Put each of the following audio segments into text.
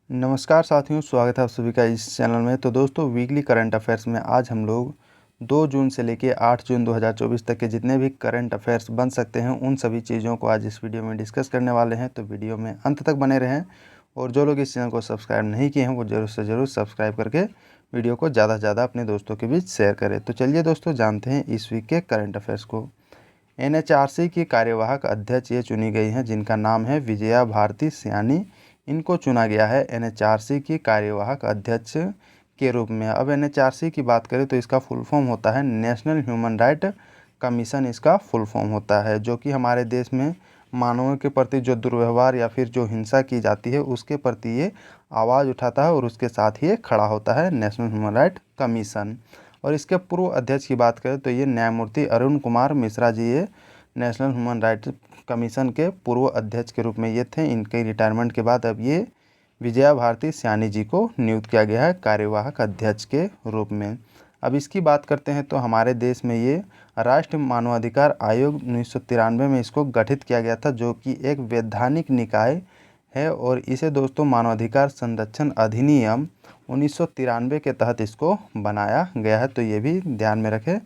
नमस्कार साथियों, स्वागत है आप सभी का इस चैनल में। तो दोस्तों, वीकली करंट अफेयर्स में आज हम लोग 2 जून से लेके 8 जून 2024 तक के जितने भी करंट अफेयर्स बन सकते हैं उन सभी चीज़ों को आज इस वीडियो में डिस्कस करने वाले हैं। तो वीडियो में अंत तक बने रहें और जो लोग इस चैनल को सब्सक्राइब नहीं किए हैं वो ज़रूर से ज़रूर सब्सक्राइब करके वीडियो को ज़्यादा से ज़्यादा अपने दोस्तों के बीच शेयर करें। तो चलिए दोस्तों, जानते हैं इस वीक के करंट अफेयर्स को। NHRC की कार्यवाहक अध्यक्ष ये चुनी गई हैं जिनका नाम है विजया भारती सयानी। इनको चुना गया है NHRC की कार्यवाहक अध्यक्ष के रूप में। अब NHRC की बात करें तो इसका फुल फॉर्म होता है नेशनल ह्यूमन राइट कमीशन। इसका फुल फॉर्म होता है, जो कि हमारे देश में मानवों के प्रति जो दुर्व्यवहार या फिर जो हिंसा की जाती है उसके प्रति ये आवाज़ उठाता है और उसके साथ ही खड़ा होता है नेशनल ह्यूमन राइट कमीशन। और इसके पूर्व अध्यक्ष की बात करें तो ये न्यायमूर्ति अरुण कुमार मिश्रा जी ये नेशनल ह्यूमन राइट्स कमीशन के पूर्व अध्यक्ष के रूप में ये थे। इनके रिटायरमेंट के बाद अब ये विजया भारती सयानी जी को नियुक्त किया गया है कार्यवाहक अध्यक्ष के रूप में। अब इसकी बात करते हैं तो हमारे देश में ये राष्ट्रीय मानवाधिकार आयोग 1993 में इसको गठित किया गया था, जो कि एक वैधानिक निकाय है और इसे दोस्तों मानवाधिकार संरक्षण अधिनियम 1993 के तहत इसको बनाया गया है। तो ये भी ध्यान में रखें,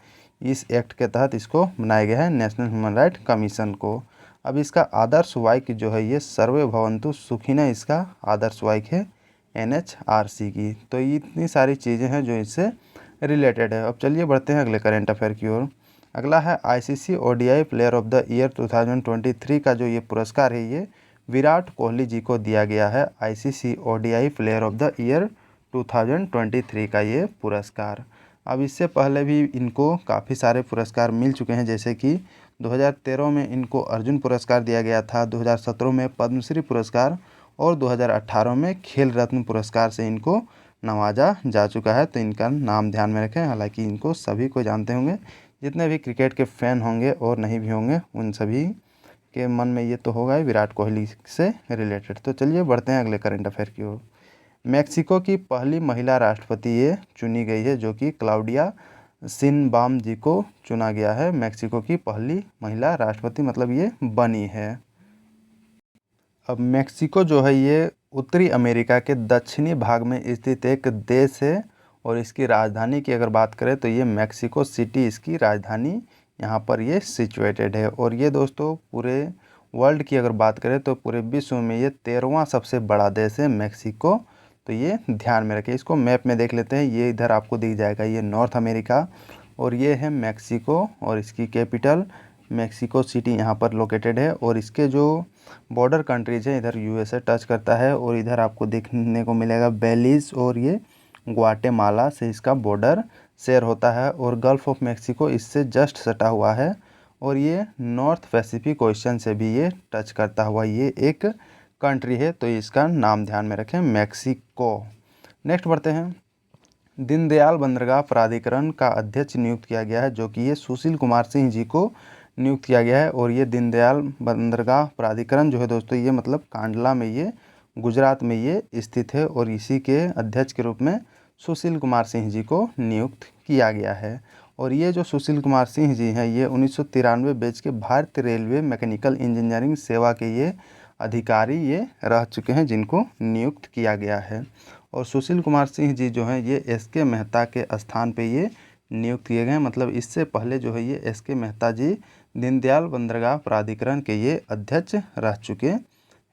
इस एक्ट के तहत इसको बनाया गया है नेशनल ह्यूमन राइट कमीशन को। अब इसका आदर्श वाक्य जो है ये सर्वे भवन्तु सुखिनः, इसका आदर्श वाक्य है NHRC की। तो ये इतनी सारी चीज़ें हैं जो इससे रिलेटेड है। अब चलिए बढ़ते हैं अगले करेंट अफेयर की ओर। अगला है ICC ODI player of the year 2023 का जो ये पुरस्कार है ये विराट कोहली जी को दिया गया है। ICC ODI player of the year 2023 का ये पुरस्कार। अब इससे पहले भी इनको काफ़ी सारे पुरस्कार मिल चुके हैं, जैसे कि 2013 में इनको अर्जुन पुरस्कार दिया गया था, 2017 में पद्मश्री पुरस्कार और 2018 में खेल रत्न पुरस्कार से इनको नवाजा जा चुका है। तो इनका नाम ध्यान में रखें। हालांकि इनको सभी को जानते होंगे, जितने भी क्रिकेट के फ़ैन होंगे और नहीं भी होंगे उन सभी के मन में ये तो होगा ही विराट कोहली से रिलेटेड। तो चलिए बढ़ते हैं अगले करंट अफेयर की ओर। मैक्सिको की पहली महिला राष्ट्रपति ये चुनी गई है, जो कि क्लाउडिया शिनबाम जी को चुना गया है। मैक्सिको की पहली महिला राष्ट्रपति मतलब ये बनी है। अब मैक्सिको जो है ये उत्तरी अमेरिका के दक्षिणी भाग में स्थित एक देश है और इसकी राजधानी की अगर बात करें तो ये मैक्सिको सिटी इसकी राजधानी यहाँ पर ये सिचुएटेड है। और ये दोस्तों पूरे वर्ल्ड की अगर बात करें तो पूरे विश्व में ये 13वां सबसे बड़ा देश है मैक्सिको। तो ये ध्यान में रखें। इसको मैप में देख लेते हैं, ये इधर आपको दिख जाएगा, ये नॉर्थ अमेरिका और ये है मैक्सिको और इसकी कैपिटल मैक्सिको सिटी यहाँ पर लोकेटेड है। और इसके जो बॉर्डर कंट्रीज़ हैं, इधर USA टच करता है और इधर आपको देखने को मिलेगा बेलीज और ये ग्वाटेमाला से इसका बॉर्डर शेयर होता है। और गल्फ ऑफ मैक्सिको इससे जस्ट सटा हुआ है और ये नॉर्थ पैसिफिक ओशन से भी ये टच करता हुआ ये एक कंट्री है। तो इसका नाम ध्यान में रखें, मैक्सिको। नेक्स्ट बढ़ते हैं। दीनदयाल बंदरगाह प्राधिकरण का अध्यक्ष नियुक्त किया गया है, जो कि ये सुशील कुमार सिंह जी को नियुक्त किया गया है। और ये दीनदयाल बंदरगाह प्राधिकरण जो है दोस्तों ये मतलब कांडला में ये गुजरात में ये स्थित है और इसी के अध्यक्ष के रूप में सुशील कुमार सिंह जी को नियुक्त किया गया है। और ये जो सुशील कुमार सिंह जी हैं ये 1993 बैच के भारतीय रेलवे मैकेनिकल इंजीनियरिंग सेवा के ये अधिकारी ये रह चुके हैं जिनको नियुक्त किया गया है। और सुशील कुमार सिंह जी जो हैं ये SK मेहता के स्थान पे ये नियुक्त किए गए हैं। मतलब इससे पहले जो है ये SK मेहता जी दीनदयाल बंदरगाह प्राधिकरण के ये अध्यक्ष रह चुके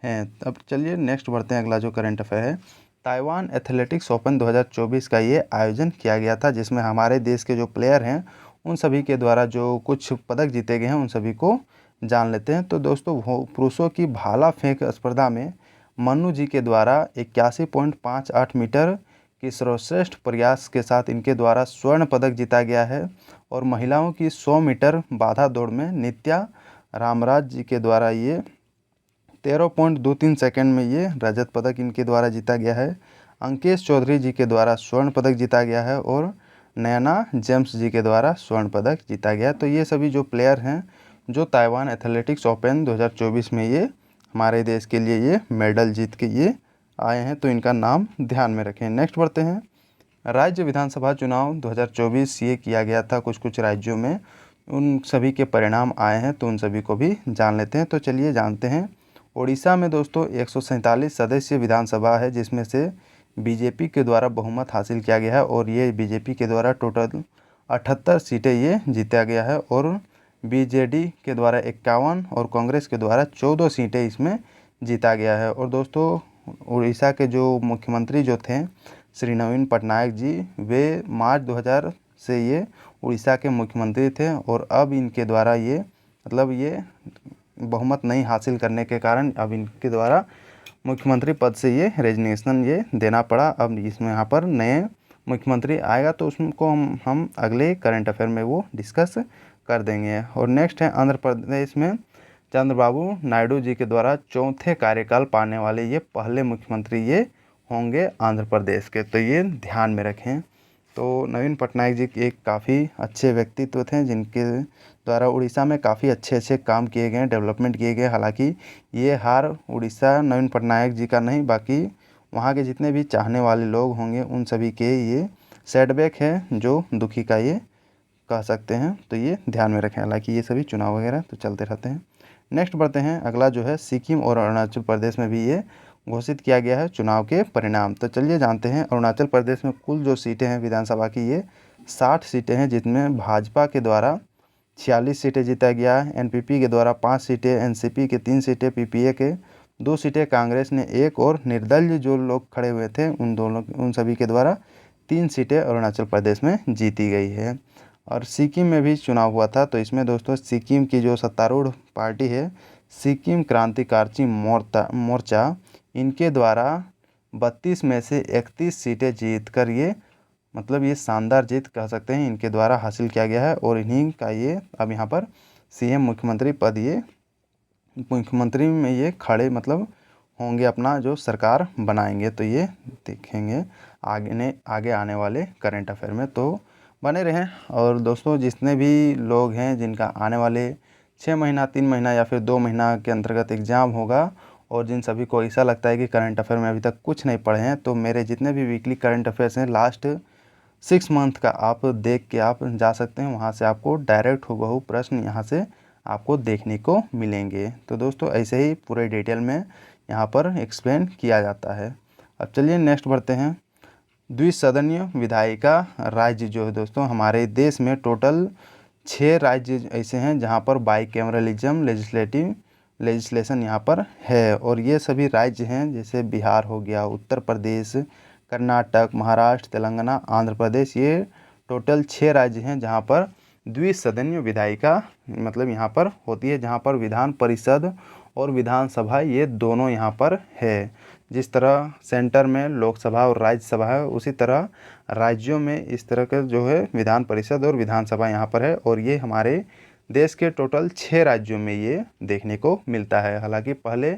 हैं। अब चलिए नेक्स्ट बढ़ते हैं। अगला जो करंट अफेयर है, ताइवान एथलेटिक्स ओपन 2024 का ये आयोजन किया गया था, जिसमें हमारे देश के जो प्लेयर हैं उन सभी के द्वारा जो कुछ पदक जीते गए हैं उन सभी को जान लेते हैं। तो दोस्तों, पुरुषों की भाला फेंक स्पर्धा में मनु जी के द्वारा 81.58 मीटर की सर्वश्रेष्ठ प्रयास के साथ इनके द्वारा स्वर्ण पदक जीता गया है। और महिलाओं की 100 मीटर बाधा दौड़ में नित्या रामराज जी के द्वारा ये 13.23 सेकंड में ये रजत पदक इनके द्वारा जीता गया है। अंकेश चौधरी जी के द्वारा स्वर्ण पदक जीता गया है और नयना जेम्स जी के द्वारा स्वर्ण पदक जीता गया है। तो ये सभी जो प्लेयर हैं जो ताइवान एथलेटिक्स ओपन 2024 में ये हमारे देश के लिए ये मेडल जीत के ये आए हैं, तो इनका नाम ध्यान में रखें। नेक्स्ट बढ़ते हैं। राज्य विधानसभा चुनाव 2024 ये किया गया था कुछ कुछ राज्यों में, उन सभी के परिणाम आए हैं तो उन सभी को भी जान लेते हैं। तो चलिए जानते हैं उड़ीसा में दोस्तों 147 सदस्य विधानसभा है, जिसमें से बीजेपी के द्वारा बहुमत हासिल किया गया है और ये बीजेपी के द्वारा टोटल 78 सीटें ये जीता गया है और बीजेडी के द्वारा 51 और कांग्रेस के द्वारा 14 सीटें इसमें जीता गया है। और दोस्तों उड़ीसा के जो मुख्यमंत्री जो थे श्री नवीन पटनायक जी, वे मार्च 2000 से ये उड़ीसा के मुख्यमंत्री थे और अब इनके द्वारा ये ये बहुमत नहीं हासिल करने के कारण अब इनके द्वारा मुख्यमंत्री पद से ये रेजिग्नेशन ये देना पड़ा। अब इसमें यहाँ पर नए मुख्यमंत्री आएगा तो उसको हम अगले करंट अफेयर में वो डिस्कस कर देंगे। और नेक्स्ट है आंध्र प्रदेश में चंद्रबाबू नायडू जी के द्वारा चौथे कार्यकाल पाने वाले ये पहले मुख्यमंत्री ये होंगे आंध्र प्रदेश के, तो ये ध्यान में रखें। तो नवीन पटनायक जी एक काफ़ी अच्छे व्यक्तित्व थे जिनके द्वारा उड़ीसा में काफ़ी अच्छे काम किए गए, डेवलपमेंट किए गए। हालांकि ये हार उड़ीसा नवीन पटनायक जी का नहीं, बाकी वहाँ के जितने भी चाहने वाले लोग होंगे उन सभी के ये सेटबैक है, जो दुखी का ये कह सकते हैं। तो ये ध्यान में रखें, हालांकि ये सभी चुनाव वगैरह तो चलते रहते हैं। नेक्स्ट बढ़ते हैं, अगला जो है सिक्किम और अरुणाचल प्रदेश में भी ये घोषित किया गया है चुनाव के परिणाम। तो चलिए जानते हैं। अरुणाचल प्रदेश में कुल जो सीटें हैं विधानसभा की ये 60 सीटें हैं, जिसमें भाजपा के द्वारा 46 सीटें जीता गया है, एनपीपी के द्वारा 5 सीटें, एनसीपी के 3 सीटें, पीपीए के 2 सीटें, कांग्रेस ने 1 और निर्दलीय जो लोग खड़े हुए थे उन सभी के द्वारा 3 सीटें अरुणाचल प्रदेश में जीती गई है। और सिक्किम में भी चुनाव हुआ था, तो इसमें दोस्तों सिक्किम की जो सत्तारूढ़ पार्टी है सिक्किम क्रांतिकारी मोर्चा, इनके द्वारा 32 में से 31 सीटें जीतकर ये ये शानदार जीत कह सकते हैं इनके द्वारा हासिल किया गया है और इन्हीं का ये अब यहाँ पर सीएम मुख्यमंत्री पद ये मुख्यमंत्री में ये खड़े होंगे, अपना जो सरकार बनाएंगे। तो ये देखेंगे आगे आने वाले करंट अफेयर में, तो बने रहें। और दोस्तों जितने भी लोग हैं जिनका आने वाले 6 महीना, 3 महीना या फिर 2 महीना के अंतर्गत एग्ज़ाम होगा और जिन सभी को ऐसा लगता है कि करंट अफेयर में अभी तक कुछ नहीं पढ़े हैं, तो मेरे जितने भी वीकली करंट अफेयर्स हैं लास्ट 6 मंथ का आप देख के आप जा सकते हैं। वहाँ से आपको डायरेक्ट हुबहू प्रश्न यहाँ से आपको देखने को मिलेंगे। तो दोस्तों ऐसे ही पूरे डिटेल में यहाँ पर एक्सप्लेन किया जाता है। अब चलिए नेक्स्ट बढ़ते हैं। द्विसदनीय विधायिका राज्य जो है दोस्तों हमारे देश में टोटल 6 राज्य ऐसे हैं जहाँ पर बाईकैमरलिज्म लेजिस्लेशन यहाँ पर है। और ये सभी राज्य हैं, जैसे बिहार हो गया, उत्तर प्रदेश, कर्नाटक, महाराष्ट्र, तेलंगाना, आंध्र प्रदेश, ये टोटल 6 राज्य हैं जहाँ पर द्विसदनीय विधायिका यहाँ पर होती है, जहाँ पर विधान परिषद और विधानसभा ये दोनों यहाँ पर है। जिस तरह सेंटर में लोकसभा और राज्यसभा है, उसी तरह राज्यों में इस तरह का जो है विधान परिषद और विधानसभा यहाँ पर है। और ये हमारे देश के टोटल 6 राज्यों में ये देखने को मिलता है। हालांकि पहले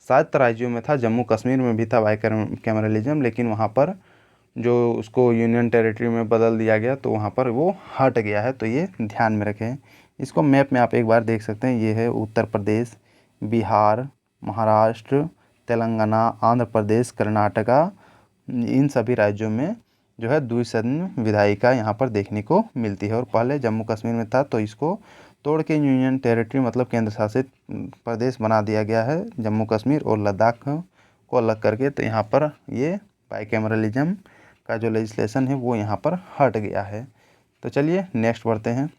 7 राज्यों में था, जम्मू कश्मीर में भी था बाईकैमरलिज्म, लेकिन वहाँ पर जो उसको यूनियन टेरिटरी में बदल दिया गया तो वहाँ पर वो हट गया है। तो ये ध्यान में रखें। इसको मैप में आप एक बार देख सकते हैं। ये है उत्तर प्रदेश, बिहार, महाराष्ट्र, तेलंगाना, आंध्र प्रदेश, कर्नाटका, इन सभी राज्यों में जो है द्विसदनीय विधायिका यहाँ पर देखने को मिलती है। और पहले जम्मू कश्मीर में था, तो इसको तोड़ के यूनियन टेरिटरी केंद्र शासित प्रदेश बना दिया गया है, जम्मू कश्मीर और लद्दाख को अलग करके। तो यहाँ पर ये बाईकैमरलिज्म का जो लेजिस्लेशन है वो यहाँ पर हट गया है। तो चलिए नेक्स्ट बढ़ते हैं।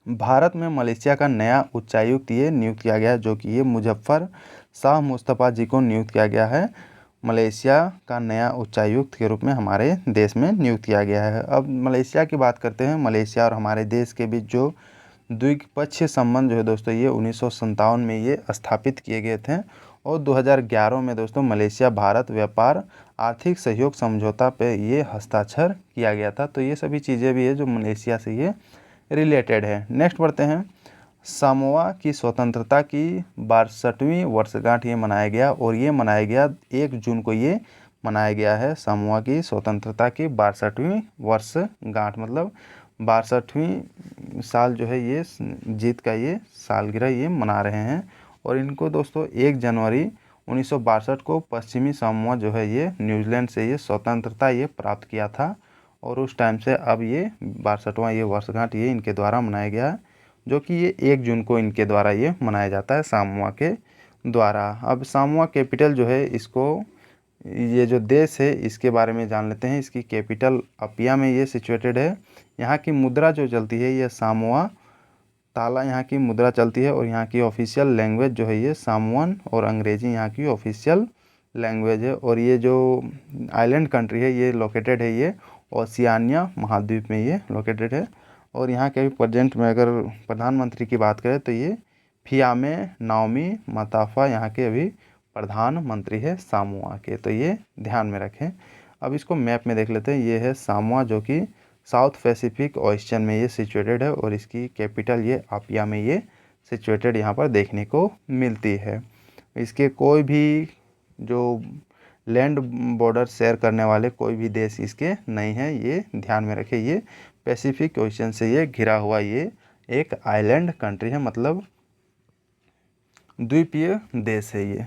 भारत में मलेशिया का नया उच्चायुक्त ये नियुक्त किया गया है, जो कि ये मुजफ्फर शाह मुस्तफ़ा जी को नियुक्त किया गया है। मलेशिया का नया उच्चायुक्त के रूप में हमारे देश में नियुक्त किया गया है। अब मलेशिया की बात करते हैं। मलेशिया और हमारे देश के बीच जो द्विपक्षीय संबंध जो है दोस्तों ये 1957 में ये स्थापित किए गए थे और 2011 में दोस्तों मलेशिया भारत व्यापार आर्थिक सहयोग समझौता पे ये हस्ताक्षर किया गया था। तो ये सभी चीज़ें भी है जो मलेशिया से ये रिलेटेड है। नेक्स्ट बढ़ते हैं। सामोआ की स्वतंत्रता की 62वीं वर्षगांठ ये मनाया गया और ये मनाया गया 1 जून को ये मनाया गया है। सामोआ की स्वतंत्रता की 62वीं वर्षगांठ 62वीं साल जो है ये जीत का ये सालगिरह ये मना रहे हैं। और इनको दोस्तों 1 जनवरी 1962 को पश्चिमी सामोआ जो है ये न्यूजीलैंड से ये स्वतंत्रता ये प्राप्त किया था। और उस टाइम से अब ये 62वां ये वर्षगांठ ये इनके द्वारा मनाया गया है, जो कि ये 1 जून को इनके द्वारा ये मनाया जाता है सामोआ के द्वारा। अब सामोआ कैपिटल जो है, इसको ये जो देश है इसके बारे में जान लेते हैं। इसकी कैपिटल अपिया में ये सिचुएटेड है। यहाँ की मुद्रा जो चलती है ये सामोआ ताला यहाँ की मुद्रा चलती है, और यहाँ की ऑफिशियल लैंग्वेज जो है ये सामोअन, और अंग्रेजी यहाँ की ऑफिशियल लैंग्वेज है। और ये जो आइलैंड कंट्री है ये लोकेटेड है ये ओशियानिया महाद्वीप में ये लोकेटेड है। और यहाँ के अभी प्रेजेंट में अगर प्रधानमंत्री की बात करें तो ये फियामे नाओमी माताफा यहाँ के अभी प्रधानमंत्री है सामोआ के, तो ये ध्यान में रखें। अब इसको मैप में देख लेते हैं। ये है सामोआ जो कि साउथ पैसिफिक ओशन में ये सिचुएटेड है, और इसकी कैपिटल ये अपिया में ये सिचुएटेड यहाँ पर देखने को मिलती है। इसके कोई भी जो लैंड बॉर्डर शेयर करने वाले कोई भी देश इसके नहीं है, ये ध्यान में रखें। ये पैसिफिक ओशन से ये घिरा हुआ ये एक आइलैंड कंट्री है, मतलब द्वीपीय देश है ये।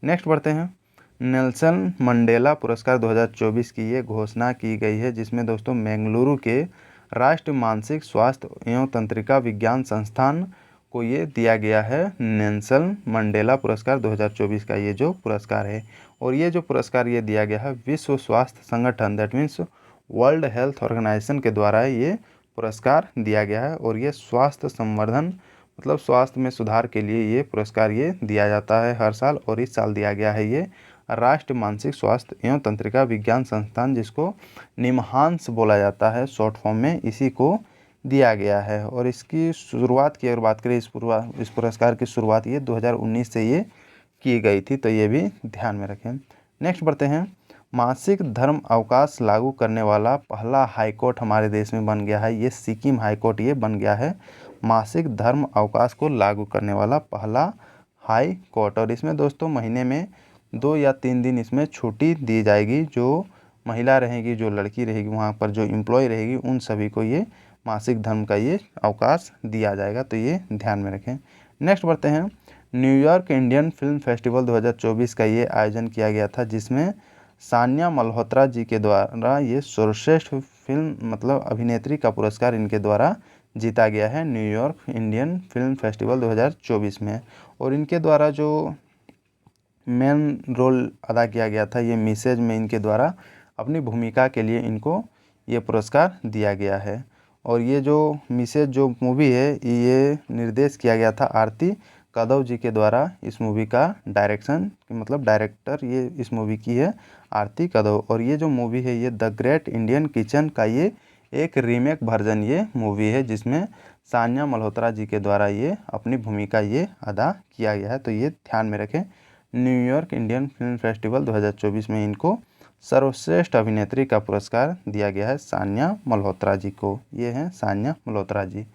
नेक्स्ट बढ़ते हैं। नेल्सन मंडेला पुरस्कार 2024 की ये घोषणा की गई है, जिसमें दोस्तों बेंगलुरु के राष्ट्रीय मानसिक स्वास्थ्य एवं तंत्रिका विज्ञान संस्थान को ये दिया गया है नेल्सन मंडेला पुरस्कार 2024 का ये जो पुरस्कार है। और ये जो पुरस्कार ये दिया गया है विश्व स्वास्थ्य संगठन, that means World Health Organization के द्वारा ये पुरस्कार दिया गया है। और ये स्वास्थ्य संवर्धन मतलब स्वास्थ्य में सुधार के लिए ये पुरस्कार ये दिया जाता है हर साल, और इस साल दिया गया है ये राष्ट्रीय मानसिक स्वास्थ्य एवं तंत्रिका विज्ञान संस्थान, जिसको निमहांस बोला जाता है शॉर्ट फॉर्म में, इसी को दिया गया है। और इसकी शुरुआत की अगर बात करें, इस पुरस्कार की शुरुआत ये 2019 से ये की गई थी, तो ये भी ध्यान में रखें। नेक्स्ट बढ़ते हैं। मासिक धर्म अवकाश लागू करने वाला पहला हाईकोर्ट हमारे देश में बन गया है, ये सिक्किम हाईकोर्ट ये बन गया है मासिक धर्म अवकाश को लागू करने वाला पहला हाई कोर्ट। और इसमें दोस्तों महीने में 2 या 3 दिन इसमें छुट्टी दी जाएगी। जो महिला रहेगी, जो लड़की रहेगी, वहाँ पर जो एम्प्लॉय रहेगी, उन सभी को ये मासिक धर्म का ये अवकाश दिया जाएगा, तो ये ध्यान में रखें। नेक्स्ट बढ़ते हैं। न्यूयॉर्क इंडियन फिल्म फेस्टिवल 2024 का ये आयोजन किया गया था, जिसमें सान्या मल्होत्रा जी के द्वारा ये सर्वश्रेष्ठ फिल्म मतलब अभिनेत्री का पुरस्कार इनके द्वारा जीता गया है न्यूयॉर्क इंडियन फिल्म फेस्टिवल 2024 में। और इनके द्वारा जो मेन रोल अदा किया गया था ये मिसेज में, इनके द्वारा अपनी भूमिका के लिए इनको ये पुरस्कार दिया गया है। और ये जो मिसेज जो मूवी है ये निर्देश किया गया था आरती कदव जी के द्वारा। इस मूवी का डायरेक्शन मतलब डायरेक्टर ये इस मूवी की है आरती कदव। और ये जो मूवी है ये द ग्रेट इंडियन किचन का ये एक रीमेक वर्जन ये मूवी है, जिसमें सान्या मल्होत्रा जी के द्वारा ये अपनी भूमिका ये अदा किया गया है, तो ये ध्यान में रखें। न्यूयॉर्क इंडियन फिल्म फेस्टिवल 2024 में इनको सर्वश्रेष्ठ अभिनेत्री का पुरस्कार दिया गया है सान्या मल्होत्रा जी को। ये हैं सान्या मल्होत्रा जी।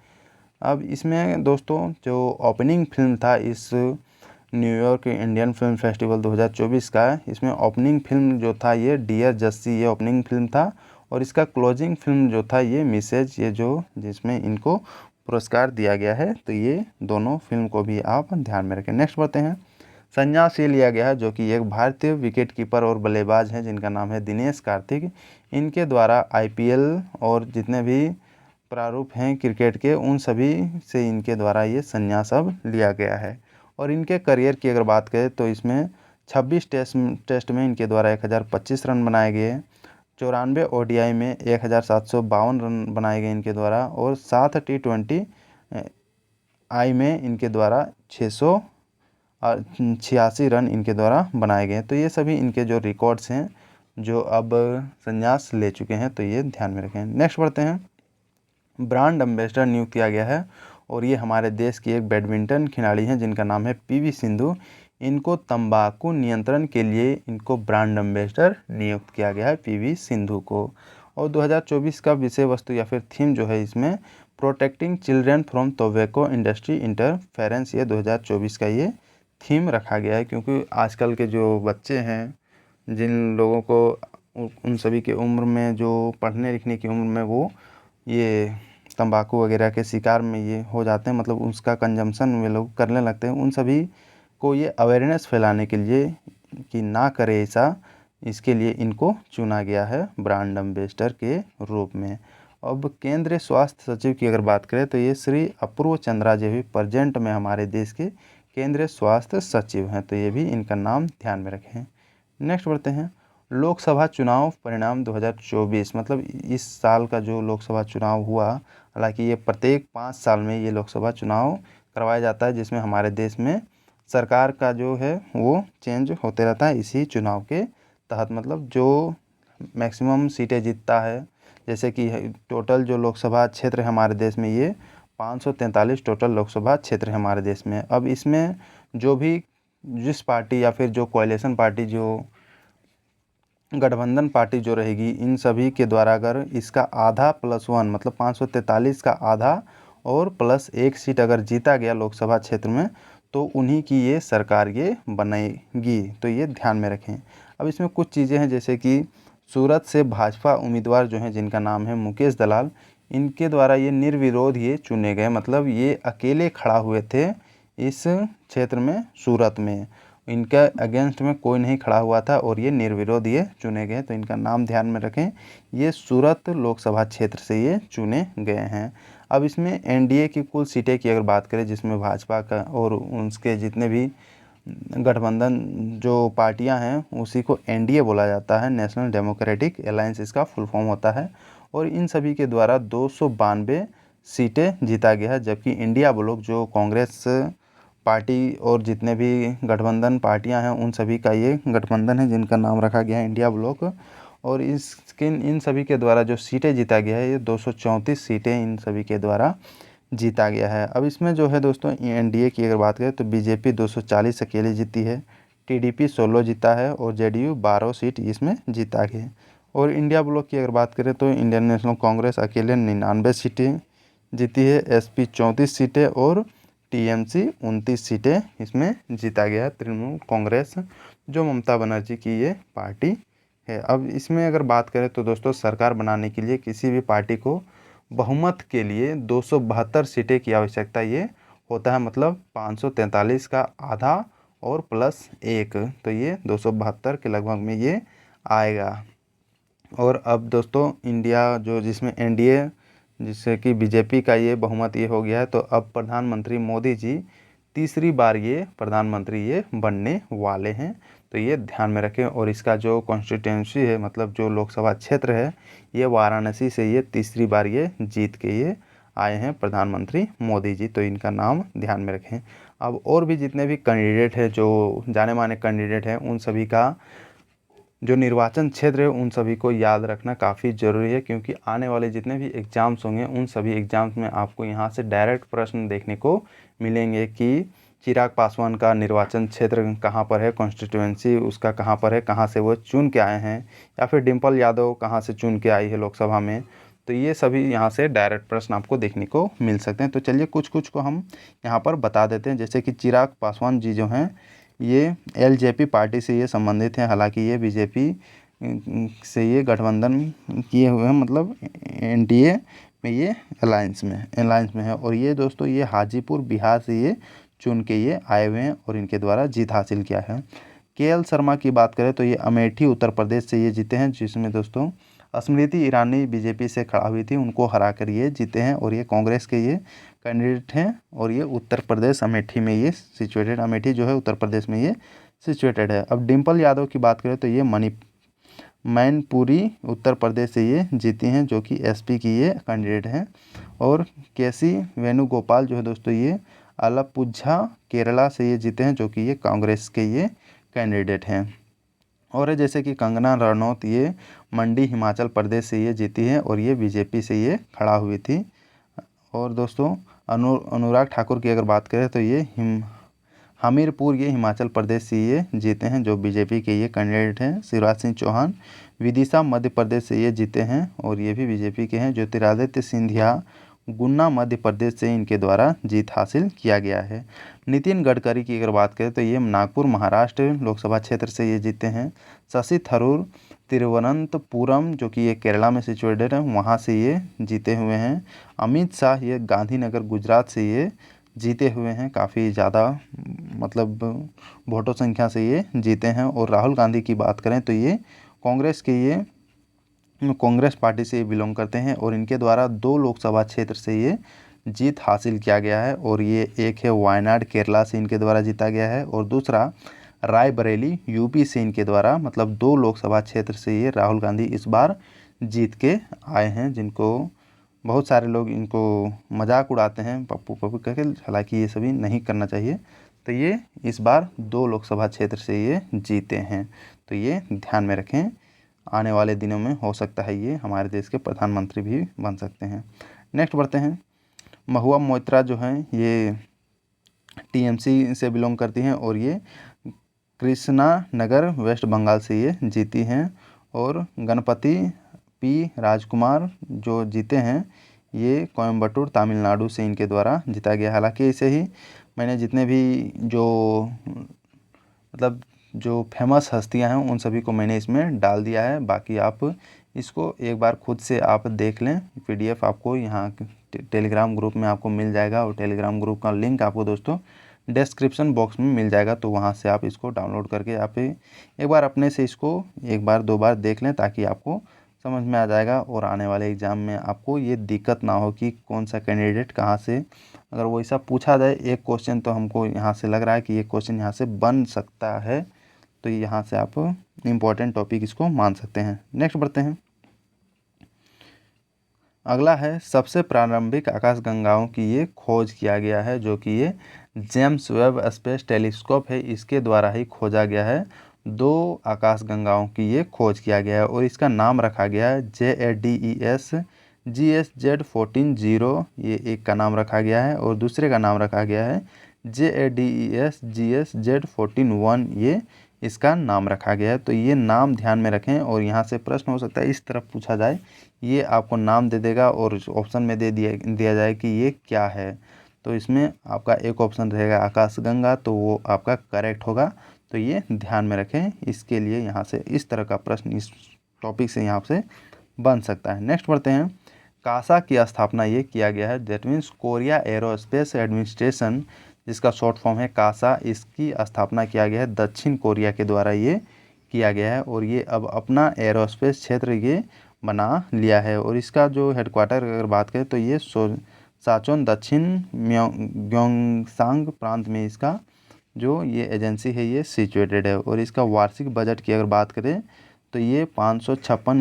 अब इसमें दोस्तों जो ओपनिंग फिल्म था इस न्यूयॉर्क इंडियन फिल्म फेस्टिवल 2024 का, इसमें ओपनिंग फिल्म जो था ये डियर जस्सी ये ओपनिंग फिल्म था। और इसका क्लोजिंग फिल्म जो था ये मिसेज ये जो जिसमें इनको पुरस्कार दिया गया है, तो ये दोनों फिल्म को भी आप ध्यान में रखें। नेक्स्ट बढ़ते हैं। संन्यास ये लिया गया है जो कि एक भारतीय विकेट कीपर और बल्लेबाज हैं जिनका नाम है दिनेश कार्तिक। इनके द्वारा आईपीएल और जितने भी प्रारूप हैं क्रिकेट के उन सभी से इनके द्वारा ये संन्यास अब लिया गया है। और इनके करियर की अगर बात करें तो इसमें 26 टेस्ट में इनके द्वारा 1025 रन बनाए गए, 94 ओडीआई में 1752 रन बनाए गए इनके द्वारा, और 7 T20 आई में इनके द्वारा 686 रन इनके द्वारा बनाए गए। तो ये सभी इनके जो रिकॉर्ड्स हैं जो अब संन्यास ले चुके हैं, तो ये ध्यान में रखें। नेक्स्ट बढ़ते हैं। ब्रांड एम्बेसडर नियुक्त किया गया है और ये हमारे देश की एक बैडमिंटन खिलाड़ी हैं जिनका नाम है पीवी सिंधु। इनको तंबाकू नियंत्रण के लिए इनको ब्रांड एम्बेसडर नियुक्त किया गया है पीवी सिंधु को। और 2024 का विषय वस्तु या फिर थीम जो है इसमें protecting children from tobacco industry interference, ये 2024 का ये थीम रखा गया है। क्योंकि आजकल के जो बच्चे हैं जिन लोगों को उन सभी की उम्र में जो पढ़ने लिखने की उम्र में वो ये तंबाकू वगैरह के शिकार में ये हो जाते हैं, मतलब उसका कंजम्पशन वे लोग करने लगते हैं, उन सभी को ये अवेयरनेस फैलाने के लिए कि ना करे ऐसा, इसके लिए इनको चुना गया है ब्रांड एम्बेसडर के रूप में। अब केंद्रीय स्वास्थ्य सचिव की अगर बात करें तो ये श्री अपूर्व चंद्रा जी भी प्रेजेंट में हमारे देश के केंद्रीय स्वास्थ्य सचिव हैं, तो ये भी इनका नाम ध्यान में रखें। नेक्स्ट बढ़ते हैं, लोकसभा चुनाव परिणाम 2024, मतलब इस साल का जो लोकसभा चुनाव हुआ, हालांकि ये प्रत्येक 5 साल में ये लोकसभा चुनाव करवाया जाता है, जिसमें हमारे देश में सरकार का जो है वो चेंज होते रहता है इसी चुनाव के तहत। मतलब जो मैक्सिमम सीटें जीतता है, जैसे कि टोटल जो लोकसभा क्षेत्र है हमारे देश में, ये 543 टोटल लोकसभा क्षेत्र है हमारे देश में। अब इसमें जो भी जिस पार्टी या फिर जो कोएलिशन पार्टी, जो गठबंधन पार्टी जो रहेगी, इन सभी के द्वारा अगर इसका आधा +1 मतलब 543 का आधा और +1 सीट अगर जीता गया लोकसभा क्षेत्र में, तो उन्हीं की ये सरकार ये बनेगी, तो ये ध्यान में रखें। अब इसमें कुछ चीज़ें हैं, जैसे कि सूरत से भाजपा उम्मीदवार जो हैं जिनका नाम है मुकेश दलाल, इनके द्वारा ये निर्विरोध ये चुने गए, मतलब ये अकेले खड़ा हुए थे इस क्षेत्र में सूरत में, इनके अगेंस्ट में कोई नहीं खड़ा हुआ था और ये निर्विरोध ये चुने गए, तो इनका नाम ध्यान में रखें। ये सूरत लोकसभा क्षेत्र से ये चुने गए हैं। अब इसमें एनडीए की कुल सीटें की अगर बात करें, जिसमें भाजपा का और उसके जितने भी गठबंधन जो पार्टियां हैं उसी को एनडीए बोला जाता है, नेशनल डेमोक्रेटिक अलायंस इसका फुल फॉर्म होता है। और इन सभी के द्वारा 292 सीटें जीता गया है, जबकि इंडिया ब्लॉक जो कांग्रेस पार्टी और जितने भी गठबंधन पार्टियां हैं उन सभी का ये गठबंधन है, जिनका नाम रखा गया है इंडिया ब्लॉक। और इन सभी के द्वारा जो सीटें जीता गया है, ये 234 सीटें इन सभी के द्वारा जीता गया है। अब इसमें जो है दोस्तों एनडीए की अगर बात करें तो बीजेपी 240 अकेले जीती है, टीडीपी 16 जीता है और जेडीयू 12 सीट इसमें जीता गया। और इंडिया ब्लॉक की अगर बात करें तो इंडियन नेशनल कांग्रेस अकेले 99 सीटें जीती है, एसपी 34 सीटें और टीएमसी 29 सीटें इसमें जीता गया है। तृणमूल कांग्रेस जो ममता बनर्जी की ये पार्टी है। अब इसमें अगर बात करें तो दोस्तों सरकार बनाने के लिए किसी भी पार्टी को बहुमत के लिए 272 सीटें की आवश्यकता ये होता है, मतलब 543 का आधा और +1, तो ये 272 के लगभग में ये आएगा। और अब दोस्तों इंडिया जो जिसमें एनडीए जिससे कि बीजेपी का ये बहुमत ये हो गया है, तो अब प्रधानमंत्री मोदी जी तीसरी बार ये प्रधानमंत्री ये बनने वाले हैं, तो ये ध्यान में रखें। और इसका जो कॉन्स्टिट्यूंसी है, मतलब जो लोकसभा क्षेत्र है, ये वाराणसी से ये तीसरी बार ये जीत के ये आए हैं प्रधानमंत्री मोदी जी, तो इनका नाम ध्यान में रखें। अब और भी जितने भी कैंडिडेट हैं, जो जाने माने कैंडिडेट हैं, उन सभी का जो निर्वाचन क्षेत्र है उन सभी को याद रखना काफ़ी ज़रूरी है, क्योंकि आने वाले जितने भी एग्ज़ाम्स होंगे उन सभी एग्ज़ाम्स में आपको यहाँ से डायरेक्ट प्रश्न देखने को मिलेंगे कि चिराग पासवान का निर्वाचन क्षेत्र कहाँ पर है, कॉन्स्टिट्यूएंसी उसका कहाँ पर है, कहाँ से वो चुन के आए हैं, या फिर डिम्पल यादव कहाँ से चुन के आई है लोकसभा में, तो ये सभी यहाँ से डायरेक्ट प्रश्न आपको देखने को मिल सकते हैं। तो चलिए कुछ कुछ को हम यहाँ पर बता देते हैं। जैसे कि चिराग पासवान जी जो हैं ये एलजेपी पार्टी से ये संबंधित हैं, हालांकि ये बीजेपी से ये गठबंधन किए हुए हैं, मतलब एनडीए में ये अलायंस में है। और ये दोस्तों ये हाजीपुर बिहार से ये चुन के ये आए हुए हैं और इनके द्वारा जीत हासिल किया है। केएल शर्मा की बात करें तो ये अमेठी उत्तर प्रदेश से ये जीते हैं, जिसमें दोस्तों स्मृति ईरानी बीजेपी से खड़ा हुई थी, उनको हरा कर ये जीते हैं और ये कांग्रेस के ये कैंडिडेट हैं। और ये उत्तर प्रदेश अमेठी में ये सिचुएटेड, अमेठी जो है उत्तर प्रदेश में ये सिचुएटेड है। अब डिम्पल यादव की बात करें तो ये मैनपुरी उत्तर प्रदेश से ये जीती हैं, जो कि एसपी की ये कैंडिडेट हैं। और केसी वेणुगोपाल जो है दोस्तों ये आलपुझा केरला से ये जीते हैं, जो कि ये कांग्रेस के ये कैंडिडेट हैं। और जैसे कि कंगना रनौत ये मंडी हिमाचल प्रदेश से ये जीती है और ये बीजेपी से ये खड़ा हुई थी। और दोस्तों अनुराग ठाकुर की अगर बात करें तो ये हमीरपुर ये हिमाचल प्रदेश से ये जीते हैं, जो बीजेपी के ये कैंडिडेट हैं। शिवराज सिंह चौहान विदिशा मध्य प्रदेश से ये जीते हैं और ये भी बीजेपी के हैं। ज्योतिरादित्य सिंधिया गुन्ना मध्य प्रदेश से इनके द्वारा जीत हासिल किया गया है। नितिन गडकरी की अगर बात करें तो ये नागपुर महाराष्ट्र लोकसभा क्षेत्र से ये जीते हैं। शशि थरूर तिरुवनंतपुरम जो कि ये केरला में सिचुएटेड है, वहाँ से ये जीते हुए हैं। अमित शाह ये गांधीनगर गुजरात से ये जीते हुए हैं, काफ़ी ज़्यादा मतलब वोटों संख्या से ये जीते हैं। और राहुल गांधी की बात करें तो ये कांग्रेस पार्टी से बिलोंग करते हैं और इनके द्वारा 2 लोकसभा क्षेत्र से ये जीत हासिल किया गया है। और ये एक है वायनाड केरला से इनके द्वारा जीता गया है, और दूसरा रायबरेली यूपी से इनके द्वारा, मतलब 2 लोकसभा क्षेत्र से ये राहुल गांधी इस बार जीत के आए हैं, जिनको बहुत सारे लोग इनको मजाक उड़ाते हैं पप्पू पप्पू कह के, हालांकि ये सभी नहीं करना चाहिए। तो ये इस बार 2 लोकसभा क्षेत्र से ये जीते हैं, तो ये ध्यान में रखें। आने वाले दिनों में हो सकता है ये हमारे देश के प्रधानमंत्री भी बन सकते हैं। नेक्स्ट बढ़ते हैं। महुआ मोइत्रा जो हैं ये टीएमसी से बिलोंग करती हैं, और ये कृष्णा नगर वेस्ट बंगाल से ये जीती हैं। और गणपति पी राजकुमार जो जीते हैं ये कोयम्बटूर तमिलनाडु से इनके द्वारा जीता गया। हालांकि ऐसे ही मैंने जितने भी जो मतलब जो फेमस हस्तियां हैं उन सभी को मैंने इसमें डाल दिया है। बाकी आप इसको एक बार खुद से आप देख लें, पीडीएफ आपको यहाँ टेलीग्राम ग्रुप में आपको मिल जाएगा, और टेलीग्राम ग्रुप का लिंक आपको दोस्तों डिस्क्रिप्शन बॉक्स में मिल जाएगा। तो वहाँ से आप इसको डाउनलोड करके आप एक बार अपने से इसको एक बार 2 बार देख लें, ताकि आपको समझ में आ जाएगा, और आने वाले एग्ज़ाम में आपको ये दिक्कत ना हो कि कौन सा कैंडिडेट कहाँ से, अगर वैसा पूछा जाए एक क्वेश्चन तो हमको यहाँ से लग रहा है कि ये क्वेश्चन यहाँ से बन सकता है, तो यहाँ से आप इम्पोर्टेंट टॉपिक इसको मान सकते हैं। नेक्स्ट बढ़ते हैं। अगला है सबसे प्रारंभिक आकाशगंगाओं की ये खोज किया गया है, जो कि ये जेम्स वेब स्पेस टेलीस्कोप है, इसके द्वारा ही खोजा गया है। 2 आकाशगंगाओं की ये खोज किया गया है, और इसका नाम रखा गया है JADES GSZ14-0, ये एक का नाम रखा गया है, और दूसरे का नाम रखा गया है JADES GSZ14-1, ये इसका नाम रखा गया है। तो ये नाम ध्यान में रखें, और यहाँ से प्रश्न हो सकता है इस तरफ पूछा जाए, ये आपको नाम दे देगा और ऑप्शन में दे दिया जाए कि ये क्या है। तो इसमें आपका एक ऑप्शन रहेगा आकाशगंगा, तो वो आपका करेक्ट होगा। तो ये ध्यान में रखें, इसके लिए यहाँ से इस तरह का प्रश्न इस टॉपिक से यहाँ से बन सकता है। नेक्स्ट बढ़ते हैं। कासा की स्थापना ये किया गया है, that means Korea aerospace administration, जिसका शॉर्ट फॉर्म है कासा, इसकी स्थापना किया गया है दक्षिण कोरिया के द्वारा ये किया गया है। और ये अब अपना एरोस्पेस क्षेत्र ये बना लिया है, और इसका जो हेडक्वार्टर अगर बात करें तो ये साचोन दक्षिण ग्योंगसांग प्रांत में इसका जो ये एजेंसी है ये सिचुएटेड है। और इसका वार्षिक बजट की अगर बात करें तो ये 556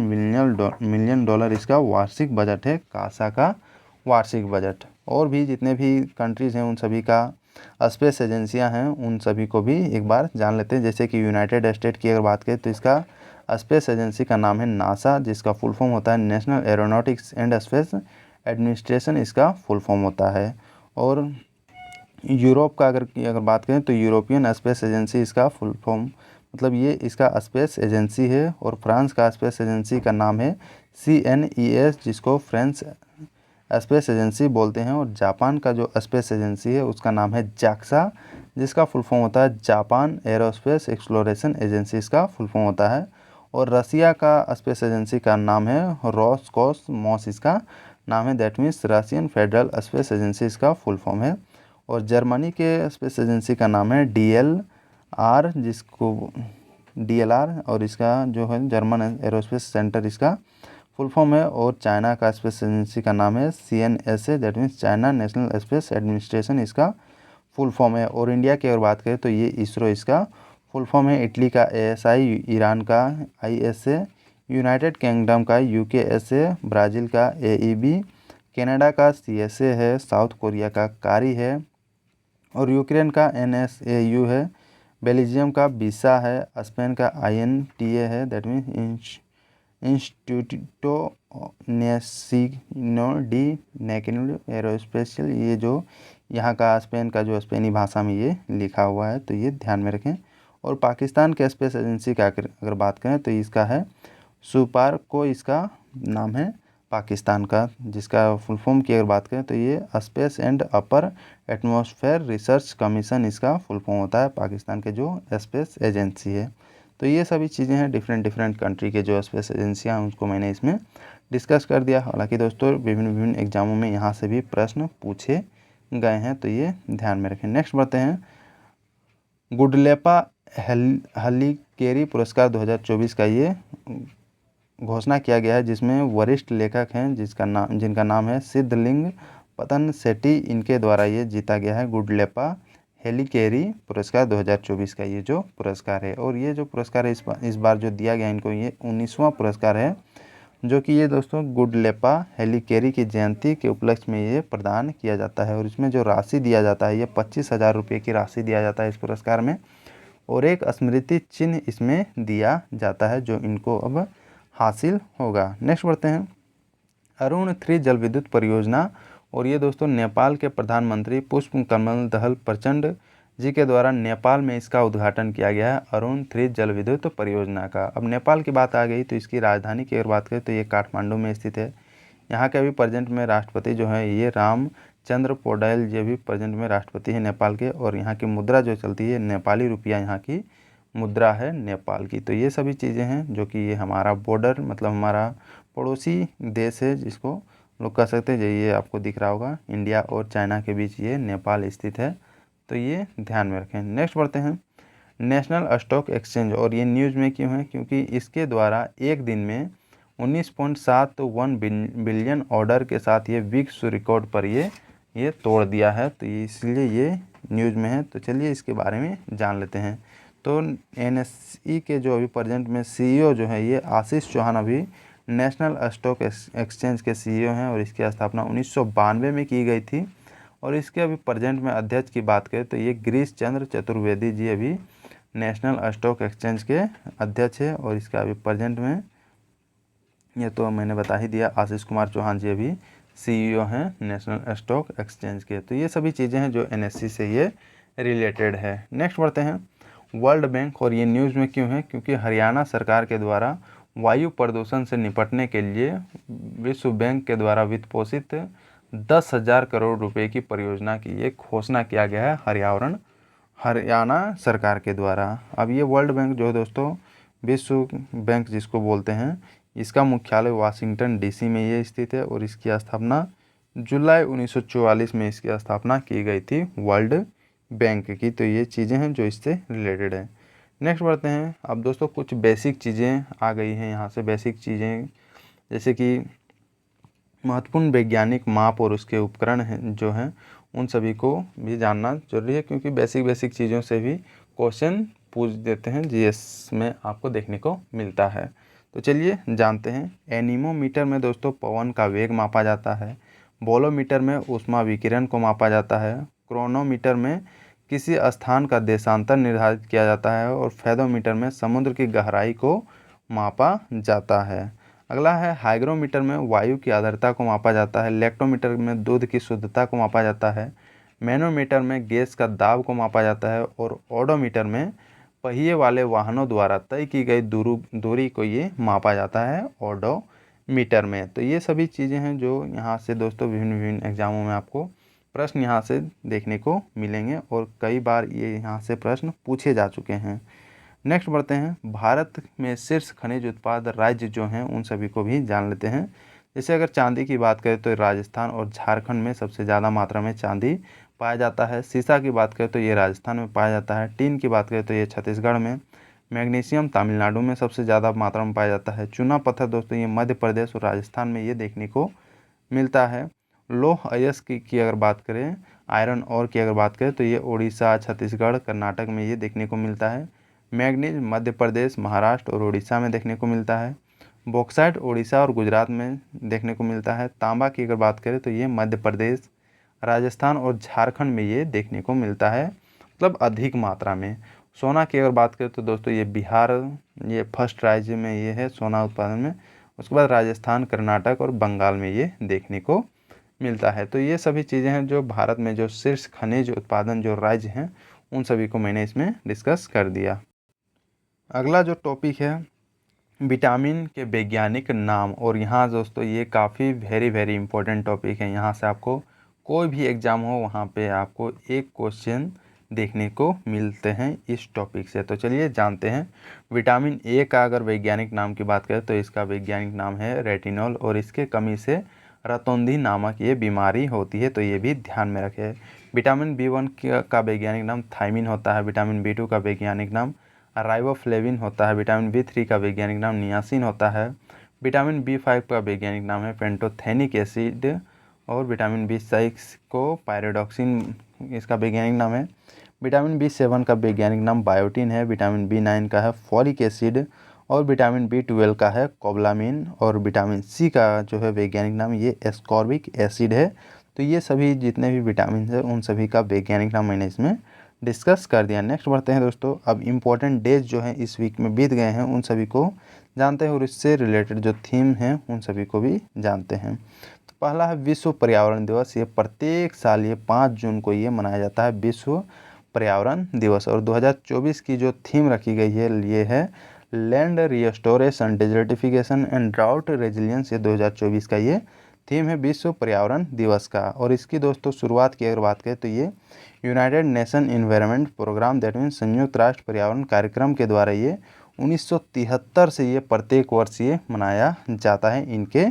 मिलियन डॉलर इसका वार्षिक बजट है, कासा का वार्षिक बजट। और भी जितने भी कंट्रीज़ हैं उन सभी का स्पेस एजेंसियां हैं, उन सभी को भी एक बार जान लेते हैं। जैसे कि यूनाइटेड स्टेट की अगर बात करें तो इसका स्पेस एजेंसी का नाम है नासा, जिसका फुल फॉर्म होता है national aeronautics and space administration, इसका फुल फॉर्म होता है। और यूरोप का अगर बात करें तो यूरोपियन स्पेस एजेंसी इसका फुल फॉर्म, मतलब ये इसका स्पेस एजेंसी है। और फ्रांस का स्पेस एजेंसी का नाम है CNES, जिसको फ्रेंच स्पेस एजेंसी बोलते हैं। और जापान का जो स्पेस एजेंसी है उसका नाम है JAXA, जिसका फुल फॉर्म होता है जापान एरोस्पेस एक्सप्लोरेशन एजेंसी, इसका फुल फॉर्म होता है। और रसिया का स्पेस एजेंसी का नाम है रोसकॉसमॉस, इसका नाम है, that means Russian federal space agency, इसका फुल फॉर्म है। और जर्मनी के स्पेस एजेंसी का नाम है DLR, जिसको DLR, और इसका जो है जर्मन एरोस्पेस सेंटर, इसका फुल फॉर्म है। और चाइना का स्पेस एजेंसी का नाम है CNSA, that means China national space administration, इसका फुल फॉर्म है। और इंडिया की अगर बात करें तो ये इसरो इसका फुल फॉर्म है। इटली का ASI, ईरान का ISA, यूनाइटेड किंगडम का UKSA, ब्राज़ील का AEB, कनाडा का CSA है, साउथ कोरिया का CARI है, और यूक्रेन का NSAU है, बेल्जियम का BISA है, स्पेन का INTA है, दैट मीन्स इंस्टीट्यूटो नेसिनो डी नेकिनो एरोस्पेशियल, ये जो यहाँ का स्पेन का जो स्पेनी भाषा में ये लिखा हुआ है, तो ये ध्यान में रखें। और पाकिस्तान के स्पेस एजेंसी का अगर बात करें तो इसका है सुपारको, इसका नाम है पाकिस्तान का, जिसका फुल फॉर्म की अगर बात करें तो ये space and upper atmosphere research commission, इसका फुल फॉर्म होता है पाकिस्तान के जो स्पेस एजेंसी है। तो ये सभी चीज़ें हैं डिफरेंट कंट्री के जो स्पेस एजेंसियाँ हैं उसको मैंने इसमें डिस्कस कर दिया। हालांकि दोस्तों विभिन्न एग्जामों में यहाँ से भी प्रश्न पूछे गए हैं, तो ये ध्यान में रखें। नेक्स्ट बढ़ते हैं। गुडलेपा हल्लीकेरी पुरस्कार 2024 का ये घोषणा किया गया है, जिसमें वरिष्ठ लेखक हैं जिनका नाम है सिद्धलिंग पतन सेट्टी, इनके द्वारा ये जीता गया है गुडलेपा हेलिकेरी पुरस्कार 2024 का ये जो पुरस्कार है। और ये जो पुरस्कार है इस बार जो दिया गया इनको, ये 19वां पुरस्कार है, जो कि ये दोस्तों गुडलेपा हेलिकेरी की जयंती के उपलक्ष्य में ये प्रदान किया जाता है। और इसमें जो राशि दिया जाता है ये 25,000 रुपये की राशि दिया जाता है इस पुरस्कार में, और एक स्मृति चिन्ह इसमें दिया जाता है जो इनको अब हासिल होगा। नेक्स्ट बढ़ते हैं, अरुण 3 जल विद्युत परियोजना। और ये दोस्तों नेपाल के प्रधानमंत्री पुष्पकमल दहल प्रचंड जी के द्वारा नेपाल में इसका उद्घाटन किया गया है, अरुण 3 जल विद्युत परियोजना का। अब नेपाल की बात आ गई तो इसकी राजधानी की अगर बात करें तो ये काठमांडू में स्थित है। यहाँ के अभी प्रेजेंट में राष्ट्रपति जो है ये रामचंद्र पौडेल, ये भी प्रेजेंट में राष्ट्रपति है नेपाल के। और यहाँ की मुद्रा जो चलती है नेपाली रुपया, यहाँ की मुद्रा है नेपाल की। तो ये सभी चीज़ें हैं जो कि ये हमारा बॉर्डर, मतलब हमारा पड़ोसी देश है, जिसको लोग कह सकते हैं। ये आपको दिख रहा होगा, इंडिया और चाइना के बीच ये नेपाल स्थित है, तो ये ध्यान में रखें। नेक्स्ट बढ़ते हैं, नेशनल स्टॉक एक्सचेंज। और ये न्यूज़ में क्यों है, क्योंकि इसके द्वारा एक दिन में 19.71 बिलियन ऑर्डर के साथ ये विश्व रिकॉर्ड पर ये तोड़ दिया है, तो इसलिए ये न्यूज़ में है। तो चलिए इसके बारे में जान लेते हैं। तो NSE के जो अभी प्रेजेंट में CEO जो है ये आशीष चौहान अभी नेशनल स्टॉक एक्सचेंज के CEO हैं, और इसकी स्थापना 1992 में की गई थी। और इसके अभी प्रेजेंट में अध्यक्ष की बात करें तो ये गिरीश चंद्र चतुर्वेदी जी अभी नेशनल स्टॉक एक्सचेंज के अध्यक्ष है। और इसका अभी प्रेजेंट में ये तो मैंने बता ही दिया, आशीष कुमार चौहान जी अभी CEO हैं नेशनल स्टॉक एक्सचेंज के। तो ये सभी चीज़ें हैं जो NSE से ये रिलेटेड है। नेक्स्ट बढ़ते हैं, वर्ल्ड बैंक। और ये न्यूज़ में क्यों है, क्योंकि हरियाणा सरकार के द्वारा वायु प्रदूषण से निपटने के लिए विश्व बैंक के द्वारा वित्त पोषित 10,000 करोड़ रुपए की परियोजना की ये घोषणा किया गया है हरियाणा सरकार के द्वारा। अब ये वर्ल्ड बैंक जो है दोस्तों, विश्व बैंक जिसको बोलते हैं, इसका मुख्यालय वाशिंगटन DC में ये स्थित है। और इसकी स्थापना जुलाई 1944 में इसकी स्थापना की गई थी वर्ल्ड बैंक की। तो ये चीज़ें हैं जो इससे रिलेटेड है। नेक्स्ट बढ़ते हैं, अब दोस्तों कुछ बेसिक चीज़ें आ गई हैं यहाँ से। बेसिक चीज़ें जैसे कि महत्वपूर्ण वैज्ञानिक माप और उसके उपकरण हैं जो हैं, उन सभी को भी जानना जरूरी है, क्योंकि बेसिक चीज़ों से भी क्वेश्चन पूछ देते हैं, GS में आपको देखने को मिलता है। तो चलिए जानते हैं। एनीमोमीटर में दोस्तों पवन का वेग मापा जाता है। बोलोमीटर में ऊष्मा विकिरण को मापा जाता है। क्रोनोमीटर में किसी स्थान का देशांतर निर्धारित किया जाता है। और फेदोमीटर में समुद्र की गहराई को मापा जाता है। अगला है हाइग्रोमीटर में वायु की आर्द्रता को मापा जाता है। लेक्टोमीटर में दूध की शुद्धता को मापा जाता है। मैनोमीटर में गैस का दाब को मापा जाता है। और ओडोमीटर में पहिए वाले वाहनों द्वारा तय की गई दूरी को ये मापा जाता है ओडोमीटर में। तो ये सभी चीज़ें हैं जो यहाँ से दोस्तों विभिन्न एग्जामों में आपको प्रश्न यहाँ से देखने को मिलेंगे, और कई बार ये यहाँ से प्रश्न पूछे जा चुके हैं। नेक्स्ट बढ़ते हैं, भारत में शीर्ष खनिज उत्पाद राज्य जो हैं उन सभी को भी जान लेते हैं। जैसे अगर चांदी की बात करें तो राजस्थान और झारखंड में सबसे ज़्यादा मात्रा में चांदी पाया जाता है। सीसा की बात करें तो ये राजस्थान में पाया जाता है। टीन की बात करें तो ये छत्तीसगढ़ में। मैग्नीशियम तमिलनाडु में सबसे ज़्यादा मात्रा में पाया जाता है। चूना पत्थर दोस्तों ये मध्य प्रदेश और राजस्थान में ये देखने को मिलता है। लौह अयस्क की अगर बात करें, आयरन और की अगर बात करें तो ये उड़ीसा, छत्तीसगढ़, कर्नाटक में ये देखने को मिलता है। मैग्नीज मध्य प्रदेश, महाराष्ट्र और उड़ीसा में देखने को मिलता है। बॉक्साइट उड़ीसा और गुजरात में देखने को मिलता है। तांबा की अगर बात करें तो ये मध्य प्रदेश, राजस्थान और झारखंड में ये देखने को मिलता है, मतलब अधिक मात्रा में। सोना की अगर बात करें तो दोस्तों ये बिहार ये फर्स्ट राज्य में ये है सोना उत्पादन में। उसके बाद राजस्थान, कर्नाटक और बंगाल में ये देखने को मिलता है। तो ये सभी चीज़ें हैं जो भारत में जो शीर्ष खनिज उत्पादन जो राज्य हैं उन सभी को मैंने इसमें डिस्कस कर दिया। अगला जो टॉपिक है विटामिन के वैज्ञानिक नाम। और यहाँ दोस्तों ये काफ़ी वेरी इंपॉर्टेंट टॉपिक है। यहाँ से आपको कोई भी एग्ज़ाम हो वहाँ पे आपको एक क्वेश्चन देखने को मिलते हैं इस टॉपिक से। तो चलिए जानते हैं। विटामिन A का अगर वैज्ञानिक नाम की बात करें तो इसका वैज्ञानिक नाम है रेटिनॉल, और इसके कमी से रतौंधी नामक ये बीमारी होती है, तो ये भी ध्यान में रखें। विटामिन B1 का वैज्ञानिक नाम थायमिन होता है। विटामिन B2 का वैज्ञानिक नाम राइबोफ्लेविन होता है। विटामिन B3 का वैज्ञानिक नाम नियासिन होता है। विटामिन B5 का वैज्ञानिक नाम है पेंटोथेनिक एसिड और विटामिन B6 को पायरोडॉक्सिन इसका वैज्ञानिक नाम है। विटामिन B7 का वैज्ञानिक नाम बायोटिन है। विटामिन B9 का है फॉलिक एसिड और विटामिन B12 का है कोबलामिन और विटामिन C का जो है वैज्ञानिक नाम ये एस्कॉर्बिक एसिड है। तो ये सभी जितने भी विटामिन है उन सभी का वैज्ञानिक नाम मैंने इसमें डिस्कस कर दिया। नेक्स्ट बढ़ते हैं दोस्तों, अब इम्पोर्टेंट डेज जो हैं इस वीक में बीत गए हैं उन सभी को जानते हैं और इससे रिलेटेड जो थीम हैं उन सभी को भी जानते हैं। तो पहला है विश्व पर्यावरण दिवस। ये प्रत्येक साल ये 5 जून को ये मनाया जाता है विश्व पर्यावरण दिवस। और 2024 की जो थीम रखी गई है ये है land restoration, desertification and drought resilience. ये 2024 का ये थीम है विश्व पर्यावरण दिवस का। और इसकी दोस्तों शुरुआत की अगर बात करें तो ये United Nation Environment Programme that means संयुक्त राष्ट्र पर्यावरण कार्यक्रम के द्वारा ये 1973 से ये प्रत्येक वर्ष ये मनाया जाता है इनके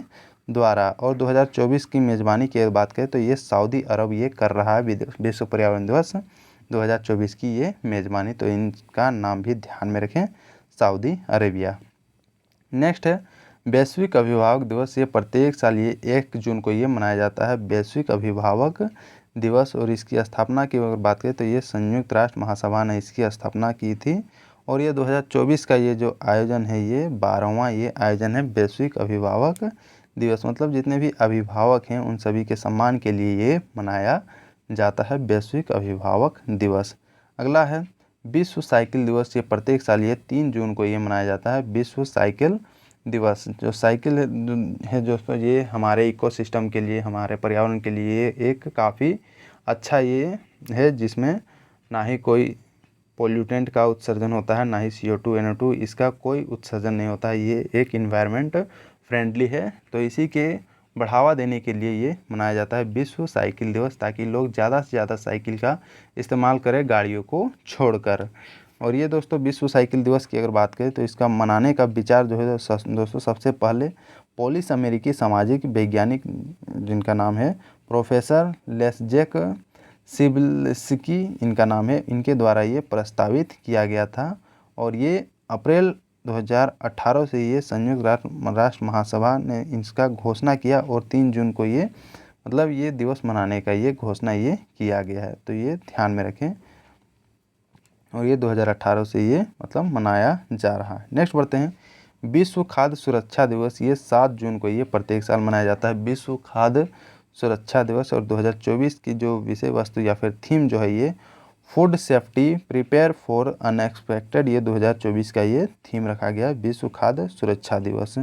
द्वारा। और 2024 की मेज़बानी की बात करें तो ये सऊदी अरब ये कर रहा है विश्व पर्यावरण दिवस 2024 की ये मेज़बानी। तो इनका नाम भी ध्यान में रखें, सऊदी अरेबिया। नेक्स्ट है वैश्विक अभिभावक दिवस। ये प्रत्येक साल ये 1 जून को ये मनाया जाता है वैश्विक अभिभावक दिवस। और इसकी स्थापना की अगर बात करें तो ये संयुक्त राष्ट्र महासभा ने इसकी स्थापना की थी। और ये 2024 का ये जो आयोजन है ये 12वां ये आयोजन है वैश्विक अभिभावक दिवस। मतलब जितने भी अभिभावक हैं उन सभी के सम्मान के लिए ये मनाया जाता है वैश्विक अभिभावक दिवस। अगला है विश्व साइकिल दिवस। ये प्रत्येक साल ये 3 जून को ये मनाया जाता है विश्व साइकिल दिवस। जो साइकिल है दोस्तों ये हमारे इकोसिस्टम के लिए, हमारे पर्यावरण के लिए एक काफ़ी अच्छा ये है, जिसमें ना ही कोई पोल्यूटेंट का उत्सर्जन होता है, ना ही CO2 NO2 इसका कोई उत्सर्जन नहीं होता है। ये एक इन्वायरमेंट फ्रेंडली है। तो इसी के बढ़ावा देने के लिए ये मनाया जाता है विश्व साइकिल दिवस, ताकि लोग ज़्यादा से ज़्यादा साइकिल का इस्तेमाल करें गाड़ियों को छोड़कर। और ये दोस्तों विश्व साइकिल दिवस की अगर बात करें तो इसका मनाने का विचार जो है दोस्तों सबसे पहले पोलिश अमेरिकी सामाजिक वैज्ञानिक जिनका नाम है प्रोफेसर लेस्जेक सिबिल्स्की इनका नाम है, इनके द्वारा ये प्रस्तावित किया गया था। और ये अप्रैल 2018 से ये संयुक्त राष्ट्र महासभा ने इसका घोषणा किया और 3 जून को ये मतलब ये दिवस मनाने का ये घोषणा ये किया गया है। तो ये ध्यान में रखें। और ये 2018 से ये मतलब मनाया जा रहा है। नेक्स्ट बढ़ते हैं विश्व खाद्य सुरक्षा दिवस। ये 7 जून को ये प्रत्येक साल मनाया जाता है विश्व खाद्य सुरक्षा दिवस। और 2024 की जो विषय वस्तु या फिर थीम जो है ये food safety prepare for unexpected, ये 2024 का ये थीम रखा गया है विश्व खाद्य सुरक्षा दिवस।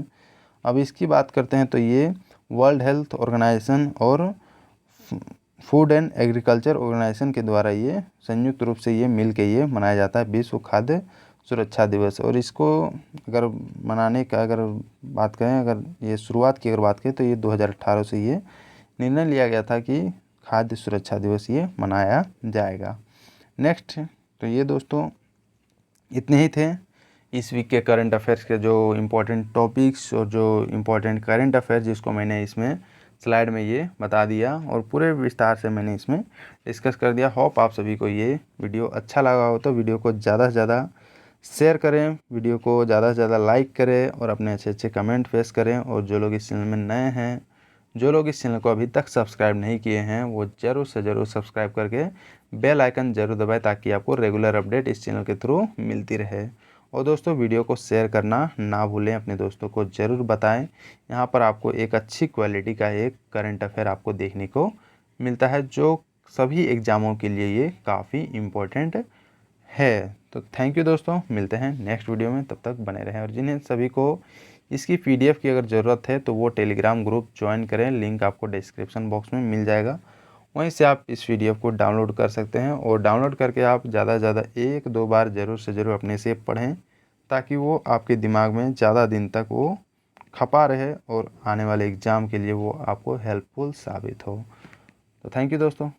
अब इसकी बात करते हैं तो ये वर्ल्ड हेल्थ ऑर्गेनाइजेशन और फूड एंड एग्रीकल्चर ऑर्गेनाइजेशन के द्वारा ये संयुक्त रूप से ये मिल के ये मनाया जाता है विश्व खाद्य सुरक्षा दिवस। और इसको अगर मनाने का अगर बात करें, अगर ये शुरुआत की अगर बात करें तो ये 2018 से ये निर्णय लिया गया था कि खाद्य सुरक्षा दिवस ये मनाया जाएगा। नेक्स्ट तो ये दोस्तों इतने ही थे इस वीक के करंट अफेयर्स के जो इम्पोर्टेंट टॉपिक्स और जो इम्पोर्टेंट करंट अफेयर्स जिसको मैंने इसमें स्लाइड में ये बता दिया और पूरे विस्तार से मैंने इसमें डिस्कस कर दिया। होप आप सभी को ये वीडियो अच्छा लगा हो तो वीडियो को ज़्यादा से ज़्यादा शेयर करें, वीडियो को ज़्यादा से ज़्यादा लाइक करें और अपने अच्छे अच्छे कमेंट पेश करें। और जो लोग इस चैनल में नए हैं, जो लोग इस चैनल को अभी तक सब्सक्राइब नहीं किए हैं, वो ज़रूर से ज़रूर सब्सक्राइब करके बेल आइकन ज़रूर दबाएं ताकि आपको रेगुलर अपडेट इस चैनल के थ्रू मिलती रहे। और दोस्तों वीडियो को शेयर करना ना भूलें, अपने दोस्तों को ज़रूर बताएं। यहाँ पर आपको एक अच्छी क्वालिटी का एक करंट अफेयर आपको देखने को मिलता है जो सभी एग्ज़ामों के लिए ये काफ़ी इम्पोर्टेंट है। तो थैंक यू दोस्तों, मिलते हैं नेक्स्ट वीडियो में, तब तक बने रहें। और जिन्हें सभी को इसकी PDF की अगर ज़रूरत है तो वो टेलीग्राम ग्रुप ज्वाइन करें, लिंक आपको डिस्क्रिप्शन बॉक्स में मिल जाएगा। वहीं से आप इस PDF को डाउनलोड कर सकते हैं और डाउनलोड करके आप ज़्यादा से ज़्यादा 1-2 बार ज़रूर से ज़रूर अपने से पढ़ें ताकि वो आपके दिमाग में ज़्यादा दिन तक वो खपा रहे और आने वाले एग्ज़ाम के लिए वो आपको हेल्पफुल साबित हो। तो थैंक यू दोस्तों।